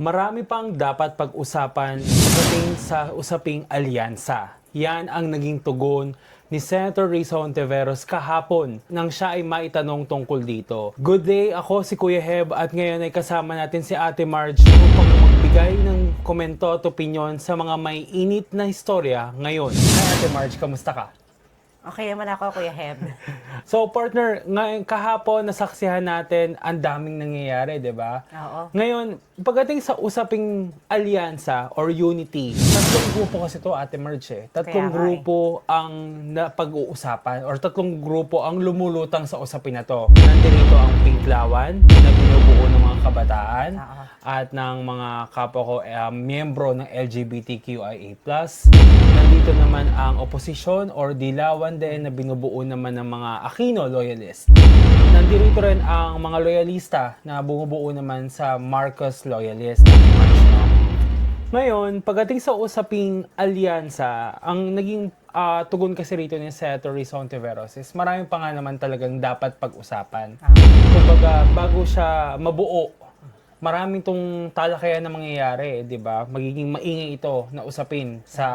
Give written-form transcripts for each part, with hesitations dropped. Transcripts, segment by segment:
Marami pang dapat pag-usapan pagdating sa usaping alyansa. Yan ang naging tugon ni Senator Risa Hontiveros kahapon nang siya ay maitanong tungkol dito. Good day, ako si Kuya Heb at ngayon ay kasama natin si Ate Marge upang magbigay ng komento at opinyon sa mga may init na istorya ngayon. Hi Ate Marge, kamusta ka? Okay naman ako, Kuya Heb. So partner, ngayon kahapon nasaksihan natin ang daming nangyayari, 'di ba? Oo. Ngayon, pagdating sa usaping alyansa or unity, tatlong grupo kasi to, Ate Marge. Tatlong Kaya nga grupo ang napag-uusapan or tatlong grupo ang lumulutang sa usapin na to. Nandito ang Pinklawan na binubuo ng mga kabataan Oo. at ng mga kapwa ko miyembro ng LGBTQIA+. Nandito naman ang oposisyon or dilawan din na binubuo naman ng mga Aquino loyalist. Nandito rin ang mga loyalista na bumubuo naman sa Marcos loyalist. Ngayon, pagdating sa usaping alyansa, ang naging tugon kasi rito ni Senator Risa Hontiveros is marami pa nga naman talagang dapat pag-usapan. Kumbaga, bago siya mabuo, maraming tong talakayan na mangyayari, di ba? Magiging maingay ito na usapin sa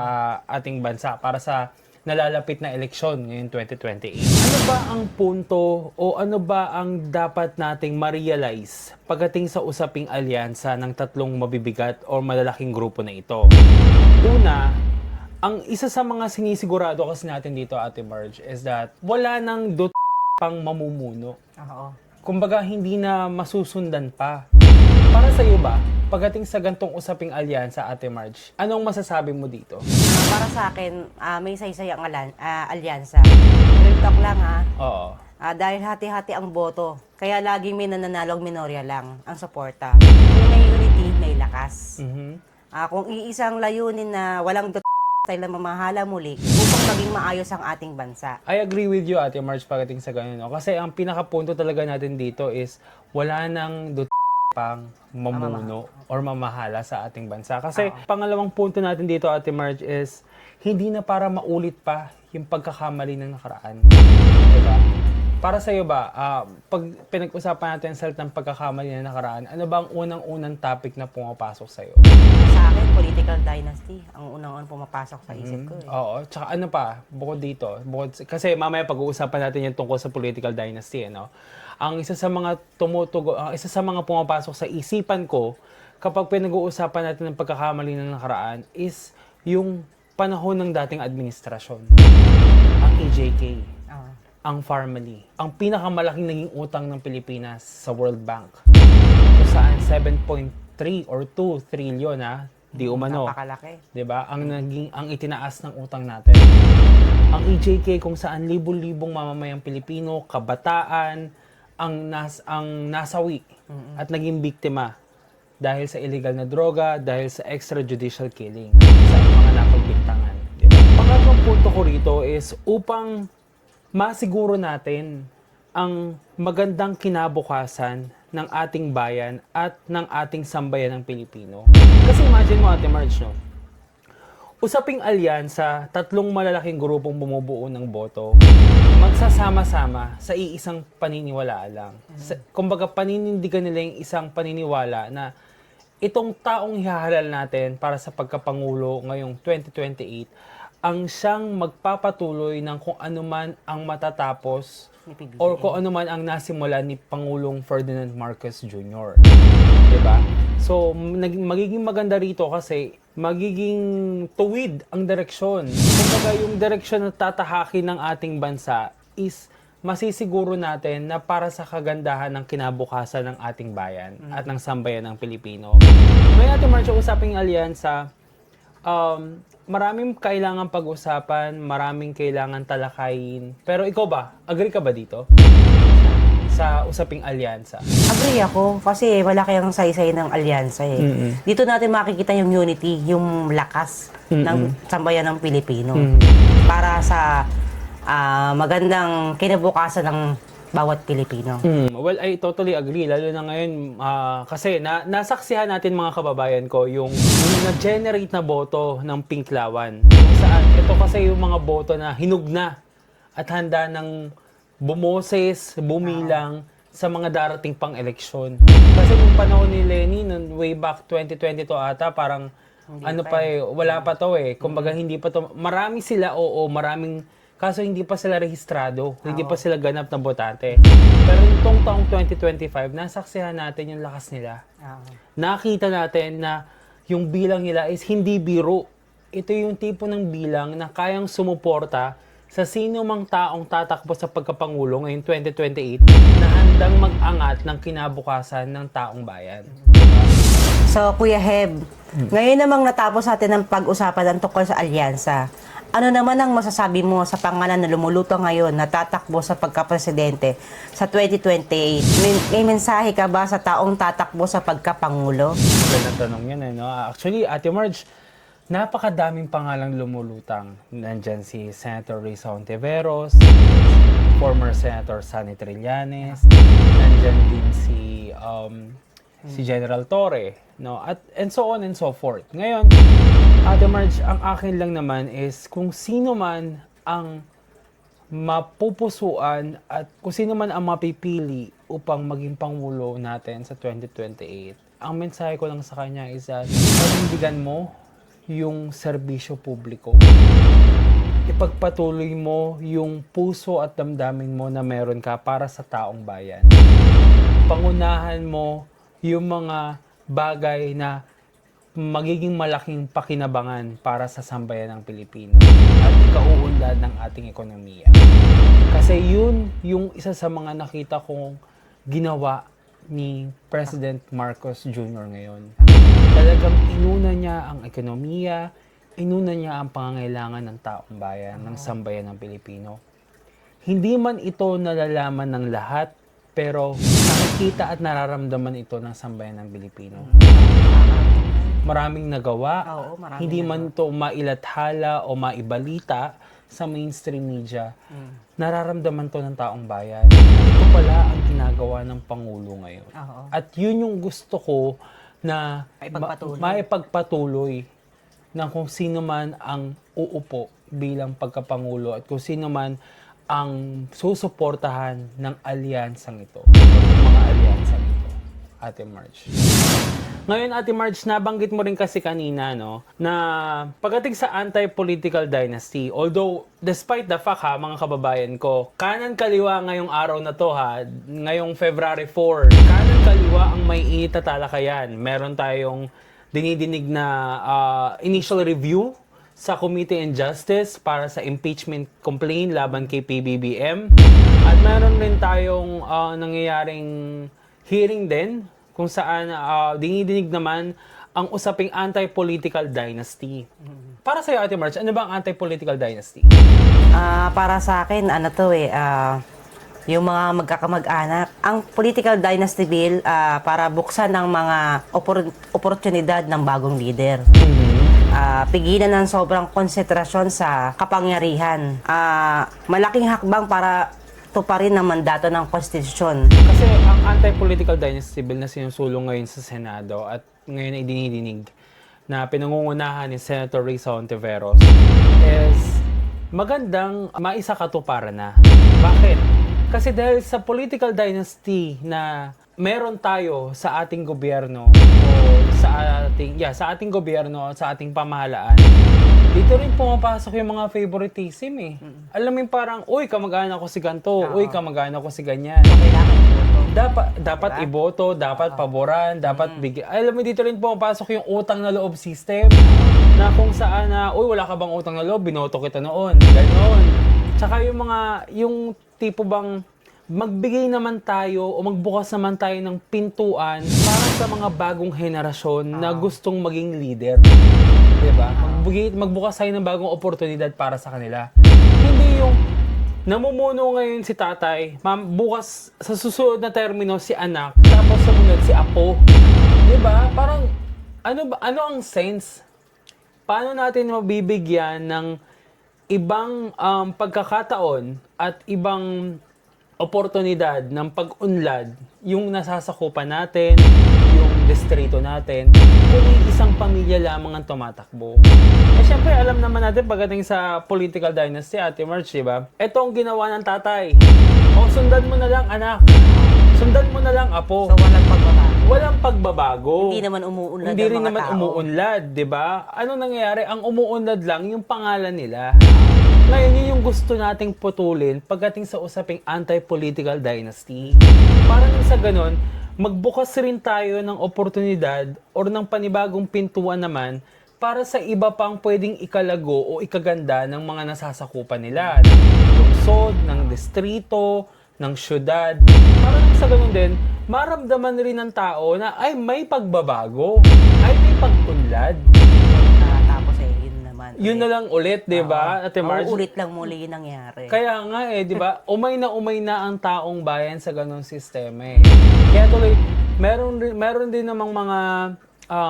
ating bansa para sa nalalapit na eleksyon ngayong 2028. Ano ba ang punto o ano ba ang dapat nating ma-realize pagdating sa usaping alyansa ng tatlong mabibigat o malalaking grupo na ito? Una, ang isa sa mga sinisigurado kasi natin dito, Ate Marge, is that wala nang pang mamumuno. Oo. Kumbaga, hindi na masusundan pa. Para sa iyo ba, pagdating sa gantong usaping alyansa, Ate Marge, anong masasabi mo dito? Para sa akin, may saysay ang alyansa. Real talk lang Oo. dahil hati-hati ang boto. Kaya laging may nananalo, minorya lang ang suporta. Kung may unity, may lakas. Kung iisang layunin na walang tayo lang mamahala muli upang maging maayos ang ating bansa. I agree with you, Ate Marge, pagdating sa ganyan. No? Kasi ang pinakapunto talaga natin dito is wala nang pang mamuno or mamahala sa ating bansa. Kasi pangalawang punto natin dito, Ate Marge, is hindi na para maulit pa yung pagkakamali ng nakaraan. Diba? Para sa iyo ba, pag pinag-usapan natin sa ng pagkakamali ng nakaraan, ano ba ang unang-unang topic na pumapasok sa iyo? Sa akin, political dynasty ang unang pumapasok sa isip ko. Oo, tsaka ano pa, bukod dito, kasi mamaya pag-uusapan natin yung tungkol sa political dynasty, no? Ang isa sa mga isa sa mga pumapasok sa isipan ko kapag pinag-uusapan natin ng pagkakamali ng nakaraan is yung panahon ng dating administrasyon. Ang EJK, ang Pharmaly, ang pinakamalaking naging utang ng Pilipinas sa World Bank. Kung saan 7.3 or 2 trillion di umano. Napakalaki. 'Di ba? Ang itinaas ng utang natin. Ang EJK kung saan libo-libong mamamayang Pilipino, kabataan ang nasawi at naging biktima dahil sa illegal na droga, dahil sa extrajudicial killing sa mga napagbintangan. Diba? Pangatlong punto ko rito is upang masiguro natin ang magandang kinabukasan ng ating bayan at ng ating sambayan ng Pilipino. Kasi imagine mo, Ate Marge, no? Usaping alyansa, tatlong malalaking grupong bumubuo ng boto, magsasama-sama sa iisang paniniwala lang. Kumbaga, paninindigan nila yung isang paniniwala na itong taong ihahalal natin para sa pagkapangulo ngayong 2028 ang siyang magpapatuloy ng kung ano man ang matatapos or kung ano man ang nasimula ni Pangulong Ferdinand Marcos Jr. Diba? So, magiging maganda rito kasi magiging tuwid ang direksyon. Kumbaga, yung direksyon na tatahakin ng ating bansa is masisiguro natin na para sa kagandahan ng kinabukasan ng ating bayan at ng sambayan ng Pilipino. Ngayon natin, Marcia, usaping alyansa, maraming kailangan pag-usapan, maraming kailangan talakayin. Pero ikaw ba? Agree ka ba dito? Sa usaping alyansa? Agree ako kasi wala kayang saysay ng alyansa Dito natin makikita yung unity, yung lakas ng sambayan ng Pilipino para sa magandang kinabukasan ng bawat Pilipino. Well, I totally agree. Lalo na ngayon, kasi nasaksihan natin mga kababayan ko yung na-generate na boto ng Pinklawan. Kung saan, ito kasi yung mga boto na hinug na at handa ng bumoses, bumilang sa mga darating pang eleksyon. Kasi nung panahon ni Lenny, nung way back 2022 ata, parang wala pa to eh. Kumbaga hindi pa to, marami sila, oo, maraming, kaso hindi pa sila rehistrado, hindi pa sila ganap na botante. Pero nitong taong 2025, nasaksihan natin yung lakas nila. Nakita natin na yung bilang nila is hindi biro. Ito yung tipo ng bilang na kayang sumuporta sa sino mang taong tatakbo sa pagkapangulo ngayong 2028 na handang mag-angat ng kinabukasan ng taong bayan. So, Kuya Heb, ngayon namang natapos natin ang pag-usapan ng tungkol sa alyansa. Ano naman ang masasabi mo sa pangalan na lumuluto ngayon na tatakbo sa pagkapresidente sa 2028? May mensahe ka ba sa taong tatakbo sa pagkapangulo? Magandang tanong yan eh, no? Actually, Ate Marge, napakadaming pangalang lumulutang. Nandyan si Senator Risa Hontiveros, former Senator Sonny Trillanes, nandyan din si General Torre, no? And so on and so forth. Ngayon, Ate Marge, ang akin lang naman is kung sino man ang mapupusuan at kung sino man ang mapipili upang maging pangulo natin sa 2028, ang mensahe ko lang sa kanya is that panindigan mo yung serbisyo publiko. Ipagpatuloy mo yung puso at damdamin mo na meron ka para sa taong bayan. Pangunahan mo yung mga bagay na magiging malaking pakinabangan para sa sambayan ng Pilipino at ikauunlad ng ating ekonomiya. Kasi yun yung isa sa mga nakita kong ginawa ni President Marcos Jr. ngayon. Talagang inuna niya ang ekonomiya, inuna niya ang pangangailangan ng taong bayan, ng sambayan ng Pilipino. Hindi man ito nalalaman ng lahat, pero nakikita at nararamdaman ito ng sambayan ng Pilipino. Maraming nagawa, hindi man ito mailathala o maibalita sa mainstream media. Nararamdaman to ng taong bayan. Ito pala ang ginagawa ng Pangulo ngayon. At yun yung gusto ko na maipagpatuloy ng kung sino man ang uupo bilang pagkapangulo at kung sino man ang susuportahan ng alyansang ito, mga alyansang ito, Ate Marge. Ngayon, Ate Marge, nabanggit mo rin kasi kanina, no, na pagdating sa anti-political dynasty, although, despite the fact, ha, mga kababayan ko, kanan-kaliwa ngayong araw na to, ha, ngayong February 4, kanan-kaliwa ang may init na talakayan. Meron tayong dinidinig na initial review sa Committee on Justice para sa impeachment complaint laban kay PBBM. At meron rin tayong nangyayaring hearing din kung saan dinidinig naman ang usaping anti-political dynasty. Para sa'yo, Ate Marge, ano ba ang anti-political dynasty? Para sa akin, yung mga magkakamag-anak. Ang political dynasty bill para buksan ng mga oportunidad ng bagong leader. Pigilan ng sobrang konsentrasyon sa kapangyarihan. Malaking hakbang para tuparin ang mandato ng konstitusyon. Kasi ang anti-political dynasty bill na sinusulong ngayon sa Senado at ngayon ay dinidinig na pinangungunahan ni Senator Risa Hontiveros is magandang maisakatuparan na. Bakit? Kasi dahil sa political dynasty na meron tayo sa ating gobyerno o sa ating gobyerno at sa ating pamahalaan, dito rin pumapasok yung mga favoritism eh. Alam mo yung parang, uy, kamag-anak ko si ganito, uy, kamag-anak ko si ganyan. Dapat iboto, dapat paboran, dapat bigyan. Alam mo, dito rin pumapasok yung utang na loob system na kung saan uy, wala ka bang utang na loob, binoto kita noon. Ganon. Tsaka yung tipo bang magbigay naman tayo o magbukas naman tayo ng pintuan para sa mga bagong henerasyon na gustong maging leader. Diba? Magbukas tayo ng bagong oportunidad para sa kanila. Hindi yung namumuno ngayon si tatay, bukas sa susunod na termino si anak, tapos sumunod si apo. Diba? Parang ano ang sense? Paano natin mabibigyan ng ibang pagkakataon at ibang oportunidad ng pag-unlad yung nasasakupan natin, yung distrito natin, kung isang pamilya lamang ang tumatakbo. Eh syempre, alam naman natin pagdating sa political dynasty, Ate Marge, diba? Ito ang ginawa ng tatay. O, sundan mo na lang, anak. Sundan mo na lang, Apo. So, walang pagbabago. Walang pagbabago. Hindi naman umuunlad Hindi ang rin mga naman tao. umuunlad, di ba? Ano nangyayari? Ang umuunlad lang yung pangalan nila. Ngayon, yun yung gusto nating putulin pagdating sa usaping anti-political dynasty. Para nang sa ganun, magbukas rin tayo ng oportunidad or ng panibagong pintuan naman para sa iba pang pwedeng ikalago o ikaganda ng mga nasasakupan nila. Ng lungsod, ng distrito, ng syudad. Para nang sa ganun din, maramdaman rin ng tao na ay may pagbabago, ay may pag-unlad. Tapos yun naman. Yun na lang ulit, di ba? Ate Marge? Ulit lang muli yung nangyari. Kaya nga di ba? Umay na ang taong bayan sa ganung sistema eh. Kaya tuloy, meron din namang mga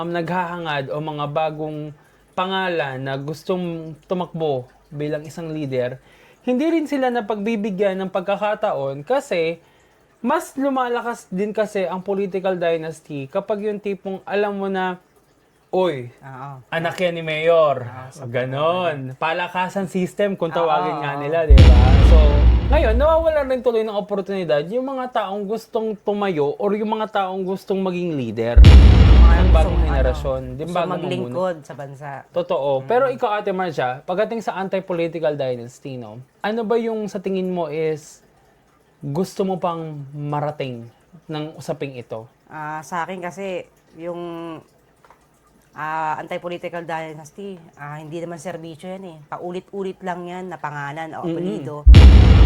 naghahangad o mga bagong pangalan na gustong tumakbo bilang isang leader. Hindi rin sila napagbibigyan ng pagkakataon kasi mas lumalakas din kasi ang political dynasty kapag yung tipong alam mo na, oy, Oo. anak yan ni Mayor. Ganon. Palakasan system kung tawagin nga nila, di ba? So, ngayon, nawawalan rin tuloy ng oportunidad yung mga taong gustong tumayo or yung mga taong gustong maging leader ng bagong henerasyon. Di Gusto ba? maglingkod sa bansa. Totoo. Pero ikaw, Ate Marcia, pagdating sa anti-political dynasty, no, ano ba yung sa tingin mo is gusto mo pang marating ng usaping ito? Sa akin kasi, yung anti-political dynasty, hindi naman serbisyo yan eh. Paulit-ulit lang yan na pangalan o apelido.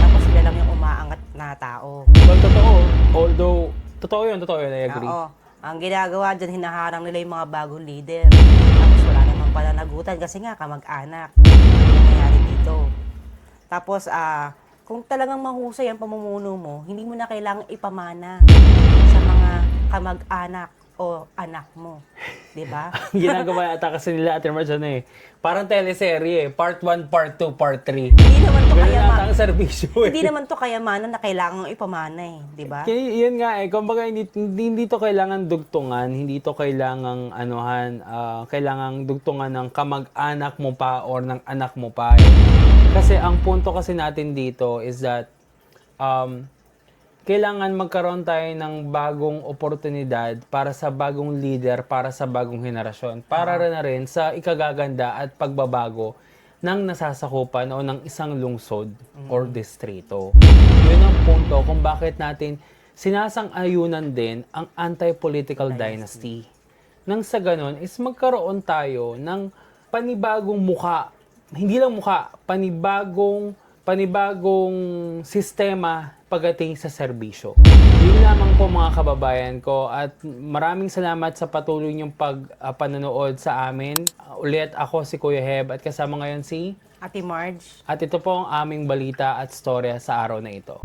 Tapos sila lang yung umaangat na tao. Well, totoo. Although, totoo yun, I agree. Oo. Ang ginagawa dyan, hinaharang nila yung mga bagong leader. Tapos wala namang pananagutan kasi nga kamag-anak. Ang nangyayari dito. Tapos, kung talagang mahusay ang pamumuno mo, hindi mo na kailangang ipamana sa mga kamag-anak o anak mo. Diba? Ginagawa yata kasi nila Ate Marcia na eh. Parang teleserye eh. Part 1, Part 2, Part 3. Hindi naman to Ganun yata ang serbisyo eh. Hindi naman to kayamanan na kailangang ipamana eh. Diba? Kaya yun nga eh. Kumbaga hindi to kailangan dugtungan. Hindi to kailangang kailangang dugtungan ng kamag-anak mo pa or ng anak mo pa eh. Kasi ang punto kasi natin dito is that kailangan magkaroon tayo ng bagong oportunidad para sa bagong leader, para sa bagong henerasyon. Para na rin sa ikagaganda at pagbabago ng nasasakupan o ng isang lungsod or distrito. Yun ang punto kung bakit natin sinasang-ayunan din ang anti-political dynasty. Nang sa ganon is magkaroon tayo ng panibagong muka. Hindi lang muka, panibagong sistema pagdating sa serbisyo. Yun lamang po mga kababayan ko at maraming salamat sa patuloy niyong panonood sa amin. Ulit ako si Kuya Heb at kasama ngayon si Ate Marge. at ito po ang aming balita at storya sa araw na ito.